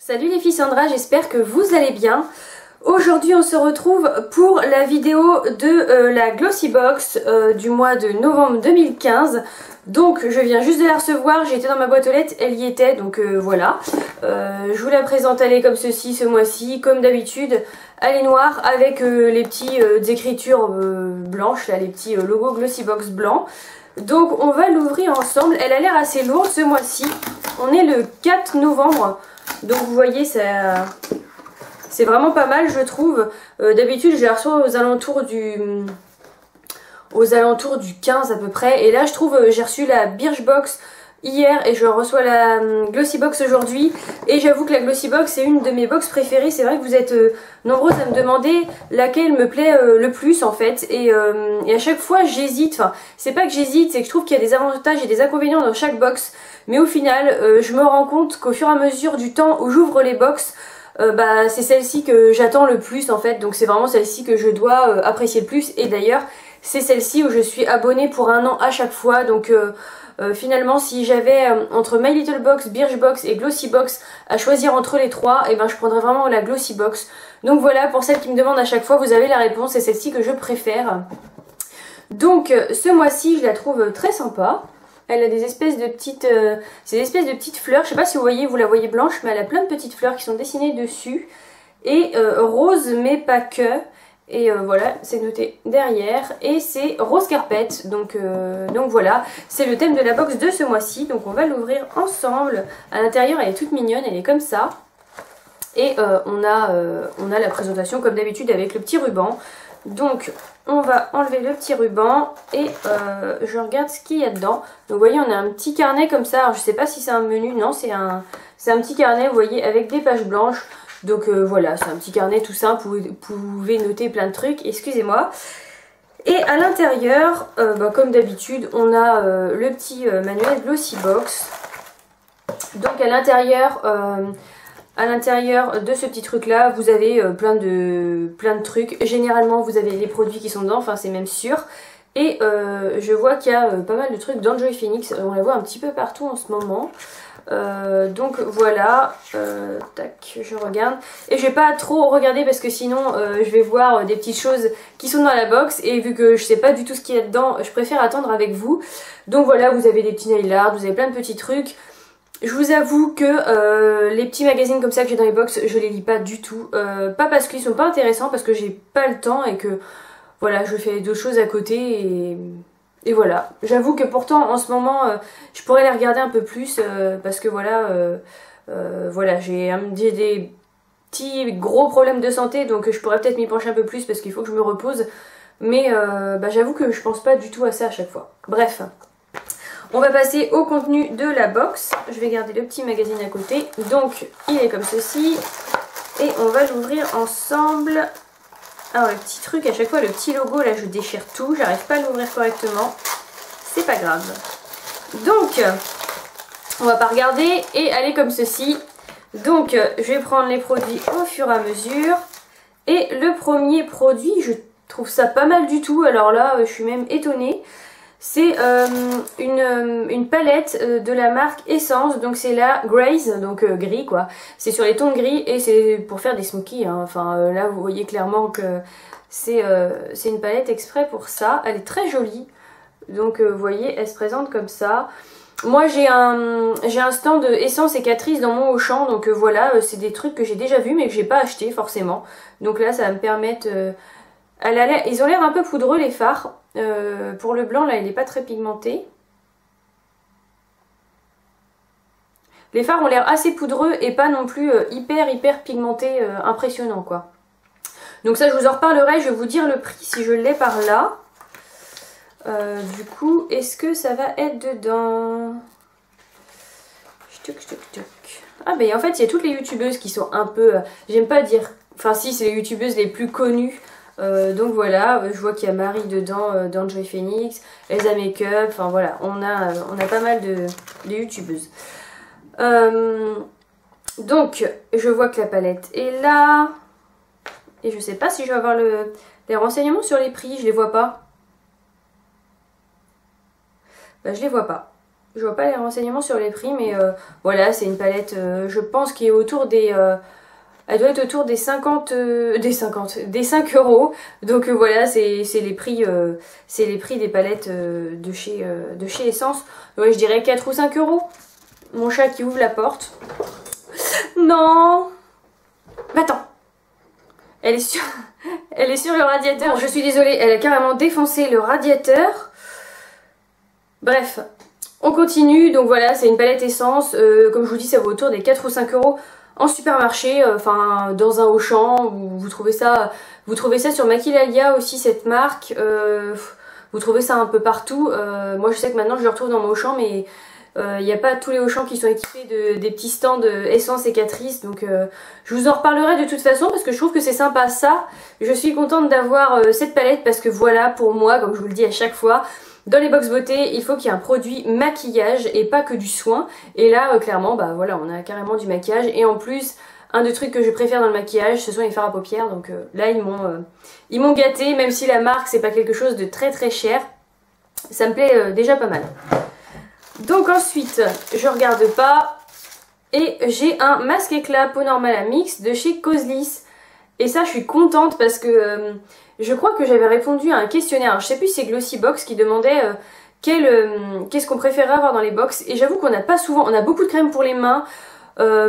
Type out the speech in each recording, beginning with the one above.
Salut les filles, Sandra, j'espère que vous allez bien. Aujourd'hui on se retrouve pour la vidéo de la Glossy Box du mois de novembre 2015. Donc je viens juste de la recevoir, j'ai été dans ma boîte aux lettres, elle y était, donc voilà. Je vous la présente, elle est comme ceci ce mois-ci, comme d'habitude. Elle est noire avec les petites écritures blanches, là, les petits logos Glossy Box blancs. Donc on va l'ouvrir ensemble, elle a l'air assez lourde ce mois-ci. On est le 4 novembre. Donc vous voyez, c'est vraiment pas mal je trouve. D'habitude je la reçois aux alentours du 15 à peu près. Et là je trouve, j'ai reçu la Birchbox hier et je reçois la Glossy Box aujourd'hui. Et j'avoue que la Glossy Box c'est une de mes box préférées. C'est vrai que vous êtes nombreux à me demander laquelle me plaît le plus en fait. Et à chaque fois j'hésite. Enfin, c'est pas que j'hésite, c'est que je trouve qu'il y a des avantages et des inconvénients dans chaque box. Mais au final, je me rends compte qu'au fur et à mesure du temps où j'ouvre les box, c'est celle-ci que j'attends le plus en fait. Donc c'est vraiment celle-ci que je dois apprécier le plus. Et d'ailleurs, c'est celle-ci où je suis abonnée pour 1 an à chaque fois. Donc finalement, si j'avais entre My Little Box, Birchbox et Glossy Box à choisir entre les trois, et je prendrais vraiment la Glossy Box. Donc voilà, pour celles qui me demandent à chaque fois, vous avez la réponse, c'est celle-ci que je préfère. Donc ce mois-ci, je la trouve très sympa. Elle a des espèces de petites, fleurs. Je sais pas si vous la voyez blanche, mais elle a plein de petites fleurs qui sont dessinées dessus. Et rose, mais pas que. Et voilà, c'est noté derrière. Et c'est rose carpet. Donc voilà, c'est le thème de la box de ce mois-ci. Donc on va l'ouvrir ensemble. À l'intérieur, elle est toute mignonne, elle est comme ça. Et on a la présentation comme d'habitude avec le petit ruban. Donc on va enlever le petit ruban et je regarde ce qu'il y a dedans. Donc vous voyez, on a un petit carnet comme ça. Alors je sais pas si c'est un menu, non, c'est un petit carnet, vous voyez, avec des pages blanches. Donc voilà, c'est un petit carnet tout simple, vous pouvez noter plein de trucs, excusez-moi. Et à l'intérieur, comme d'habitude, on a le petit manuel Glossy Box. Donc à l'intérieur de ce petit truc là, vous avez plein de trucs. Généralement vous avez les produits qui sont dedans, enfin c'est même sûr. Et je vois qu'il y a pas mal de trucs d'Enjoy Phoenix, on la voit un petit peu partout en ce moment. Donc voilà, tac, je regarde. Et je vais pas trop regarder parce que sinon je vais voir des petites choses qui sont dans la box. Et vu que je sais pas du tout ce qu'il y a dedans, je préfère attendre avec vous. Donc voilà, vous avez des petits nail art, vous avez plein de petits trucs. Je vous avoue que les petits magazines comme ça que j'ai dans les box, je les lis pas du tout. Pas parce qu'ils sont pas intéressants, parce que j'ai pas le temps et que voilà, je fais d'autres choses à côté et voilà. J'avoue que pourtant en ce moment, je pourrais les regarder un peu plus parce que voilà, j'ai des petits gros problèmes de santé, donc je pourrais peut-être m'y pencher un peu plus parce qu'il faut que je me repose. Mais j'avoue que je pense pas du tout à ça à chaque fois. Bref. On va passer au contenu de la box. Je vais garder le petit magazine à côté. Donc, il est comme ceci. Et on va l'ouvrir ensemble. Alors, le petit truc, à chaque fois, le petit logo, là, je déchire tout. J'arrive pas à l'ouvrir correctement. C'est pas grave. Donc, on va pas regarder. Et elle est comme ceci. Donc, je vais prendre les produits au fur et à mesure. Et le premier produit, je trouve ça pas mal du tout. Alors là, je suis même étonnée. C'est une palette de la marque Essence, donc c'est la Grace, donc gris quoi. C'est sur les tons de gris et c'est pour faire des smokies, hein. Enfin là vous voyez clairement que c'est une palette exprès pour ça. Elle est très jolie, donc vous voyez elle se présente comme ça. Moi j'ai un stand Essence et Catrice dans mon Auchan, donc voilà, c'est des trucs que j'ai déjà vus mais que j'ai pas acheté forcément. Donc là ça va me permettre... ils ont l'air un peu poudreux les fards. Pour le blanc là il n'est pas très pigmenté. Les fards ont l'air assez poudreux et pas non plus hyper pigmenté, impressionnant quoi. Donc ça je vous en reparlerai, je vais vous dire le prix si je l'ai par là. Du coup est-ce que ça va être dedans? Ah ben en fait il y a toutes les youtubeuses qui sont un peu, j'aime pas dire, enfin si c'est les youtubeuses les plus connues. Donc voilà, je vois qu'il y a Marie dedans d'Enjoy Phoenix, Elsa Makeup, enfin voilà, on a pas mal de youtubeuses. Donc je vois que la palette est là, et je sais pas si je vais avoir les renseignements sur les prix, je les vois pas. Je les vois pas. Je vois pas les renseignements sur les prix, mais voilà, c'est une palette, je pense, qui est autour des... elle doit être autour des 50... des 5 euros. Donc voilà, c'est les prix des palettes de chez Essence. Ouais, je dirais 4 ou 5 euros. Mon chat qui ouvre la porte. Non! Bah attends. Elle est sur le radiateur. Je suis désolée, elle a carrément défoncé le radiateur. Bref, on continue. Donc voilà, c'est une palette Essence. Comme je vous dis, ça vaut autour des 4 ou 5 euros en supermarché. Enfin, dans un Auchan. Vous trouvez ça sur Maquilalia aussi, cette marque. Vous trouvez ça un peu partout. Moi, je sais que maintenant, je le retrouve dans mon Auchan, mais... il n'y a pas tous les Auchan qui sont équipés des petits stands Essence et Catrice, donc je vous en reparlerai de toute façon parce que je trouve que c'est sympa ça. Je suis contente d'avoir cette palette parce que voilà, pour moi, comme je vous le dis à chaque fois, dans les box beauté, il faut qu'il y ait un produit maquillage et pas que du soin. Et là, clairement, bah voilà, on a carrément du maquillage. Et en plus, un des trucs que je préfère dans le maquillage, ce sont les fards à paupières. Donc là, ils m'ont gâté, même si la marque, c'est pas quelque chose de très très cher. Ça me plaît déjà pas mal. Donc ensuite, je regarde pas, et j'ai un masque éclat peau normale à mix de chez Causelisse. Et ça, je suis contente parce que je crois que j'avais répondu à un questionnaire. Alors, je sais plus si c'est Glossybox qui demandait qu'est-ce qu'on préférait avoir dans les box. Et j'avoue qu'on n'a pas souvent, on a beaucoup de crème pour les mains,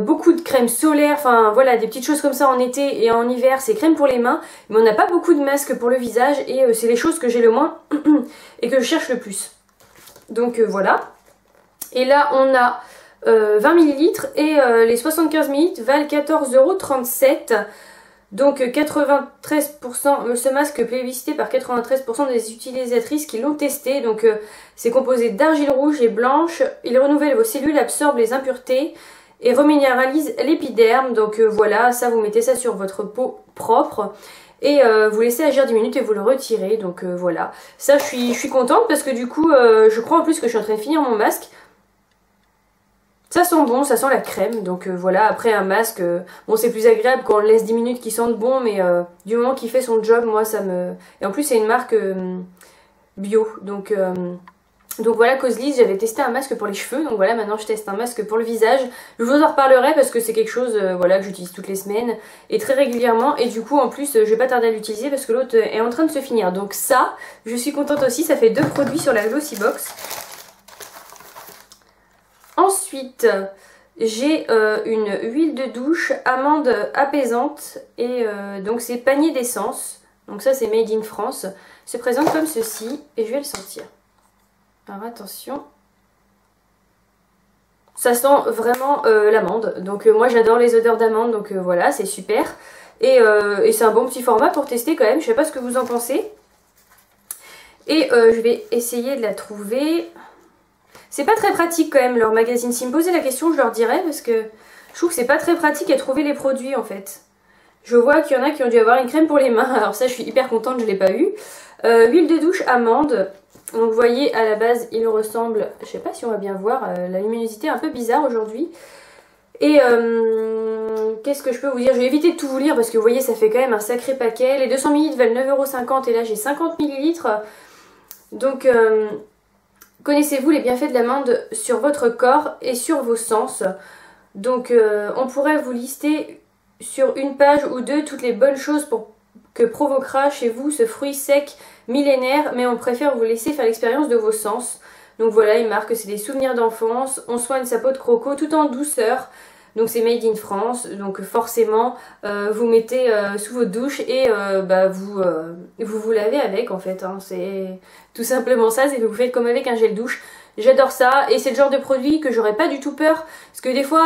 beaucoup de crème solaire, enfin voilà, des petites choses comme ça en été et en hiver, c'est crème pour les mains. Mais on n'a pas beaucoup de masques pour le visage et c'est les choses que j'ai le moins et que je cherche le plus. Donc voilà. Et là on a 20 ml et les 75 ml valent 14,37 €. Donc 93%, ce masque plaît visité par 93% des utilisatrices qui l'ont testé. Donc c'est composé d'argile rouge et blanche. Il renouvelle vos cellules, absorbe les impuretés et reminéralise l'épiderme. Donc voilà, ça vous mettez ça sur votre peau propre. Et vous laissez agir 10 minutes et vous le retirez. Donc voilà, ça je suis contente parce que du coup je crois en plus que je suis en train de finir mon masque. Ça sent bon, ça sent la crème, donc voilà, après un masque, bon c'est plus agréable quand on le laisse 10 minutes qu'il sente bon, mais du moment qu'il fait son job, moi ça me... Et en plus c'est une marque bio, donc voilà, Causelisse, j'avais testé un masque pour les cheveux, donc voilà, maintenant je teste un masque pour le visage. Je vous en reparlerai parce que c'est quelque chose voilà, que j'utilise toutes les semaines et très régulièrement, et du coup en plus je vais pas tarder à l'utiliser parce que l'autre est en train de se finir. Donc ça, je suis contente aussi, ça fait 2 produits sur la Glossybox. Ensuite, j'ai une huile de douche amande apaisante et donc c'est panier d'essence. Donc ça c'est made in France. Se présente comme ceci et je vais le sentir. Alors attention. Ça sent vraiment l'amande. Donc moi j'adore les odeurs d'amande, donc voilà, c'est super. Et c'est un bon petit format pour tester quand même. Je sais pas ce que vous en pensez. Et je vais essayer de la trouver... C'est pas très pratique quand même leur magazine. S'ils me posaient la question, je leur dirais parce que je trouve que c'est pas très pratique à trouver les produits en fait. Je vois qu'il y en a qui ont dû avoir une crème pour les mains. Alors ça, je suis hyper contente, je l'ai pas eu. Huile de douche amande. Donc vous voyez, à la base, il ressemble... Je sais pas si on va bien voir. La luminosité est un peu bizarre aujourd'hui. Et qu'est-ce que je peux vous dire? Je vais éviter de tout vous lire parce que vous voyez, ça fait quand même un sacré paquet. Les 200 ml valent 9,50 € et là j'ai 50 ml. Donc... connaissez-vous les bienfaits de l'amande sur votre corps et sur vos sens? Donc on pourrait vous lister sur une page ou deux toutes les bonnes choses que provoquera chez vous ce fruit sec millénaire, mais on préfère vous laisser faire l'expérience de vos sens. Donc voilà, il marque que c'est des souvenirs d'enfance, on soigne sa peau de croco tout en douceur. Donc c'est made in France, donc forcément vous mettez sous votre douche et vous lavez avec en fait, hein. C'est tout simplement ça, c'est que vous faites comme avec un gel douche. J'adore ça et c'est le genre de produit que j'aurais pas du tout peur, parce que des fois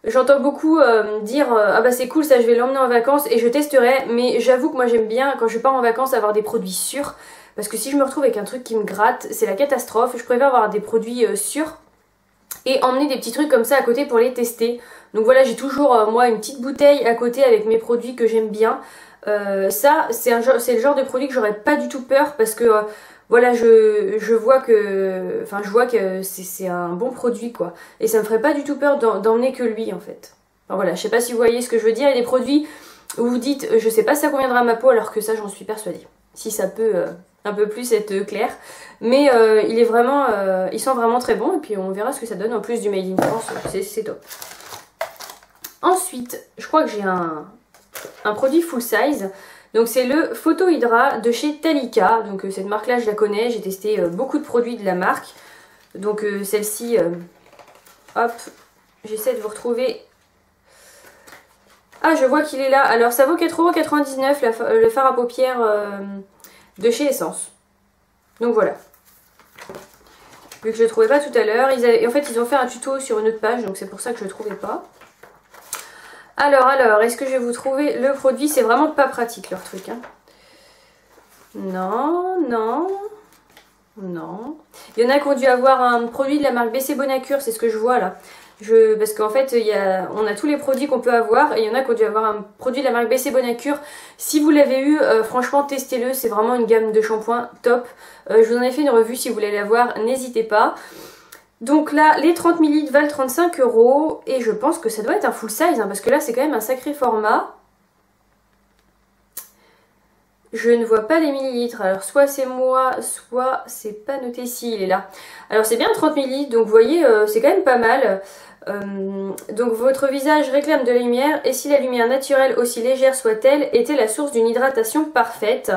j'entends beaucoup dire ah bah c'est cool ça, je vais l'emmener en vacances et je testerai, mais j'avoue que moi j'aime bien quand je pars en vacances avoir des produits sûrs, parce que si je me retrouve avec un truc qui me gratte, c'est la catastrophe. Je préfère avoir des produits sûrs et emmener des petits trucs comme ça à côté pour les tester. Donc voilà, j'ai toujours moi une petite bouteille à côté avec mes produits que j'aime bien. Ça c'est le genre de produit que j'aurais pas du tout peur, parce que voilà, je vois que c'est un bon produit quoi, et ça me ferait pas du tout peur d'emmener que lui en fait. Enfin voilà, je sais pas si vous voyez ce que je veux dire. Il y a des produits où vous dites je sais pas si ça conviendra à ma peau, alors que ça j'en suis persuadée. Si ça peut un peu plus être clair. Mais il est vraiment, il sent vraiment très bon et puis on verra ce que ça donne en plus du Made in France, c'est top. Ensuite, je crois que j'ai un produit full size. Donc c'est le Photo Hydra de chez Talika. Donc cette marque là je la connais, j'ai testé beaucoup de produits de la marque. Donc celle-ci, hop, j'essaie de vous retrouver. Ah, je vois qu'il est là. Alors ça vaut 4,99 € le fard à paupières de chez Essence. Donc voilà. Vu que je ne le trouvais pas tout à l'heure. En fait ils ont fait un tuto sur une autre page, donc c'est pour ça que je ne le trouvais pas. Alors, est-ce que je vais vous trouver le produit? C'est vraiment pas pratique leur truc. Hein. Non. Il y en a qui ont dû avoir un produit de la marque BC Bonacure, c'est ce que je vois là. Parce qu'en fait, on a tous les produits qu'on peut avoir et il y en a qui ont dû avoir un produit de la marque BC Bonacure. Si vous l'avez eu, franchement, testez-le. C'est vraiment une gamme de shampoings top. Je vous en ai fait une revue, si vous voulez la voir, n'hésitez pas. Donc là, les 30 ml valent 35 € et je pense que ça doit être un full size hein, parce que là, c'est quand même un sacré format. Je ne vois pas les millilitres, alors soit c'est moi, soit c'est pas noté si il est là. Alors c'est bien 30 ml, donc vous voyez, c'est quand même pas mal. Donc votre visage réclame de la lumière et si la lumière naturelle, aussi légère soit-elle, était la source d'une hydratation parfaite.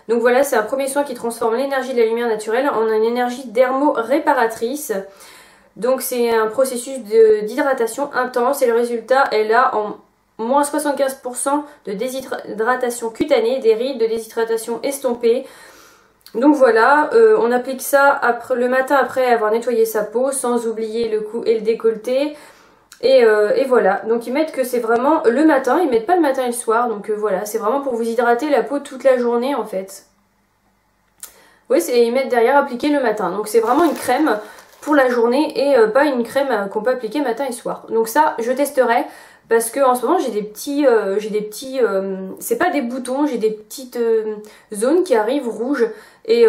Donc voilà, c'est un premier soin qui transforme l'énergie de la lumière naturelle en une énergie dermo-réparatrice. Donc c'est un processus d'hydratation intense et le résultat est là en moins 75% de déshydratation cutanée, des rides de déshydratation estompée. Donc voilà, on applique ça le matin après avoir nettoyé sa peau, sans oublier le cou et le décolleté. Et voilà, donc ils mettent que c'est vraiment le matin, ils mettent pas le matin et le soir, donc voilà, c'est vraiment pour vous hydrater la peau toute la journée en fait. Oui, ils mettent derrière appliquer le matin, donc c'est vraiment une crème pour la journée et pas une crème qu'on peut appliquer matin et soir. Donc ça, je testerai parce que en ce moment j'ai des petits, c'est pas des boutons, j'ai des petites zones qui arrivent rouges et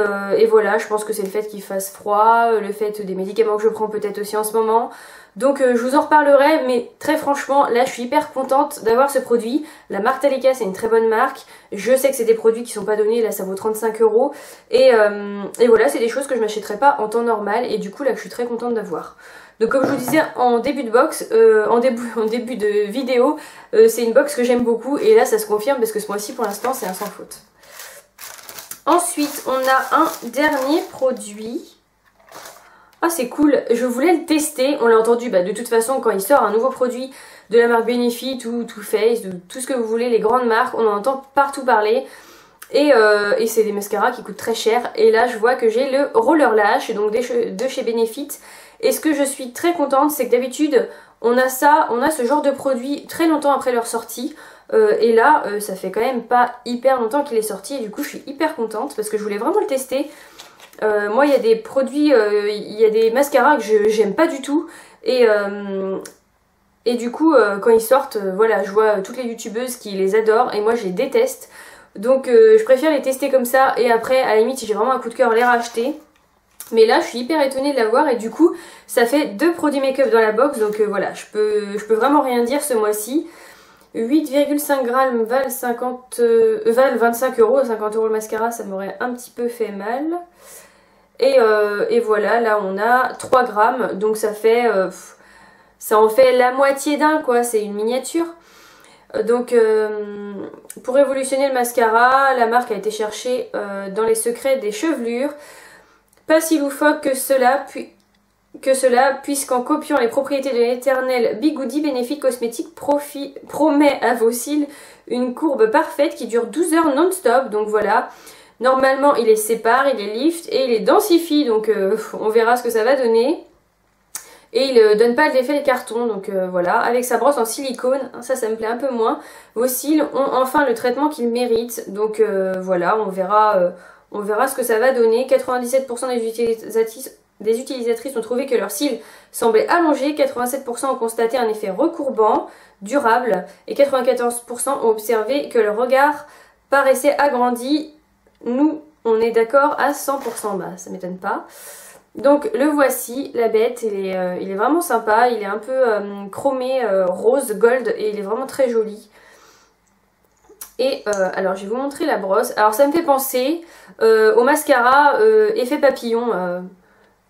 voilà, je pense que c'est le fait qu'il fasse froid, le fait des médicaments que je prends peut-être aussi en ce moment. Donc je vous en reparlerai, mais très franchement, là je suis hyper contente d'avoir ce produit. La marque Talika, c'est une très bonne marque. Je sais que c'est des produits qui sont pas donnés, là ça vaut 35 €. Et voilà, c'est des choses que je m'achèterais pas en temps normal et du coup là je suis très contente d'avoir. Donc comme je vous disais en début de box, en début de vidéo, c'est une box que j'aime beaucoup et là ça se confirme parce que ce mois-ci pour l'instant c'est un sans faute. Ensuite on a un dernier produit. Ah c'est cool, je voulais le tester, on l'a entendu de toute façon quand il sort un nouveau produit de la marque Benefit ou Too Faced, ou tout ce que vous voulez, les grandes marques, on en entend partout parler. Et c'est des mascaras qui coûtent très cher. Et là je vois que j'ai le Roller Lash, donc de chez Benefit. Et ce que je suis très contente, c'est que d'habitude on a ce genre de produit très longtemps après leur sortie. Et là ça fait quand même pas hyper longtemps qu'il est sorti et du coup je suis hyper contente parce que je voulais vraiment le tester. Moi il y a des produits, il y a des mascaras que j'aime pas du tout et du coup quand ils sortent, voilà, je vois toutes les youtubeuses qui les adorent et moi je les déteste. Donc je préfère les tester comme ça et après à la limite si j'ai vraiment un coup de cœur les racheter. Mais là je suis hyper étonnée de l'avoir et du coup ça fait 2 produits make-up dans la box donc voilà, je peux vraiment rien dire ce mois-ci. 8,5 grammes valent 25 €, 50 € le mascara, ça m'aurait un petit peu fait mal. Et voilà, là on a 3 grammes, donc ça en fait la moitié d'un quoi, c'est une miniature. Donc pour révolutionner le mascara, la marque a été chercher dans les secrets des chevelures. Pas si loufoque que cela, puisqu'en copiant les propriétés de l'éternel Bigoudi, Benefit Cosmétique promet à vos cils une courbe parfaite qui dure 12 heures non-stop. Donc voilà, normalement il les sépare, il les lift et il les densifie, donc on verra ce que ça va donner. Et il ne donne pas l'effet de carton, donc voilà, avec sa brosse en silicone, ça me plaît un peu moins. Vos cils ont enfin le traitement qu'ils méritent, donc voilà, on verra ce que ça va donner. 97% des utilisatrices ont trouvé que leurs cils semblaient allongés, 87% ont constaté un effet recourbant, durable, et 94% ont observé que leur regard paraissait agrandi. Nous, on est d'accord à 100%, bah ça m'étonne pas. Donc le voici, la bête, il est vraiment sympa, il est un peu chromé, rose, gold, et il est vraiment très joli. Et alors je vais vous montrer la brosse. Alors ça me fait penser au mascara effet papillon.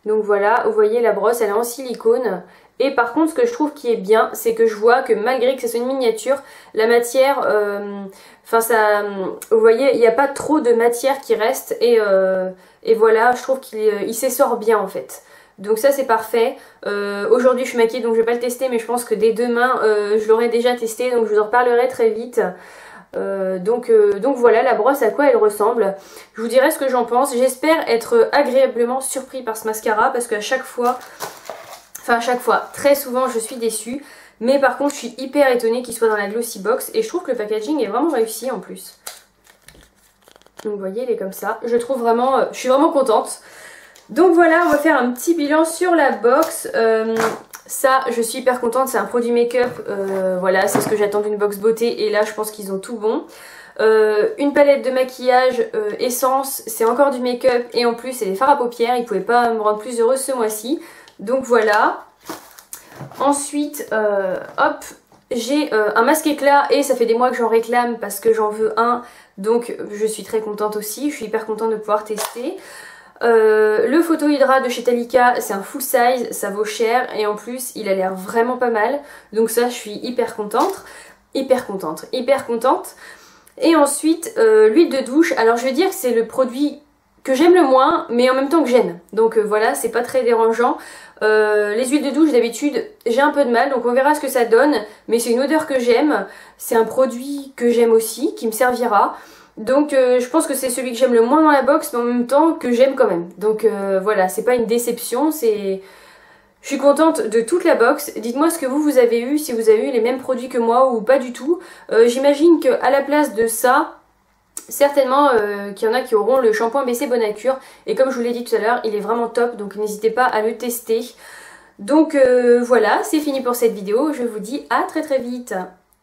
Donc voilà, vous voyez la brosse elle est en silicone. Et par contre ce que je trouve qui est bien, c'est que je vois que malgré que ce soit une miniature, la matière, enfin ça, vous voyez, il n'y a pas trop de matière qui reste. Et voilà, je trouve qu'il s'essore bien en fait. Donc ça c'est parfait. Aujourd'hui je suis maquillée donc je vais pas le tester, mais je pense que dès demain je l'aurai déjà testé, donc je vous en reparlerai très vite. Donc voilà la brosse à quoi elle ressemble. Je vous dirai ce que j'en pense. J'espère être agréablement surpris par ce mascara parce qu'à chaque fois, enfin à chaque fois, très souvent je suis déçue. Mais par contre je suis hyper étonnée qu'il soit dans la Glossy Box et je trouve que le packaging est vraiment réussi en plus. Donc vous voyez il est comme ça. Je trouve vraiment, je suis vraiment contente. Donc voilà, on va faire un petit bilan sur la box. Ça, je suis hyper contente, c'est un produit make-up, voilà, c'est ce que j'attends d'une box beauté et là je pense qu'ils ont tout bon. Une palette de maquillage, essence, c'est encore du make-up et en plus c'est des fards à paupières, ils ne pouvaient pas me rendre plus heureuse ce mois-ci. Donc voilà. Ensuite, hop, j'ai un masque éclat et ça fait des mois que j'en réclame parce que j'en veux un, donc je suis très contente aussi, je suis hyper contente de pouvoir tester. Le Photo Hydra de chez Talika, c'est un full size, ça vaut cher et en plus il a l'air vraiment pas mal, donc ça je suis hyper contente. Et ensuite l'huile de douche, alors je vais dire que c'est le produit que j'aime le moins mais en même temps que j'aime, donc voilà, c'est pas très dérangeant. Les huiles de douche d'habitude j'ai un peu de mal, donc on verra ce que ça donne, mais c'est une odeur que j'aime, c'est un produit que j'aime aussi, qui me servira. Donc je pense que c'est celui que j'aime le moins dans la box, mais en même temps que j'aime quand même. Donc voilà, c'est pas une déception, c'est... Je suis contente de toute la box. Dites-moi ce que vous avez eu, si vous avez eu les mêmes produits que moi ou pas du tout. J'imagine qu'à la place de ça, certainement qu'il y en a qui auront le shampoing BC Bonacure. Et comme je vous l'ai dit tout à l'heure, il est vraiment top, donc n'hésitez pas à le tester. Donc voilà, c'est fini pour cette vidéo. Je vous dis à très très vite.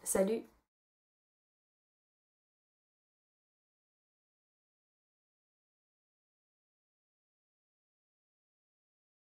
Salut!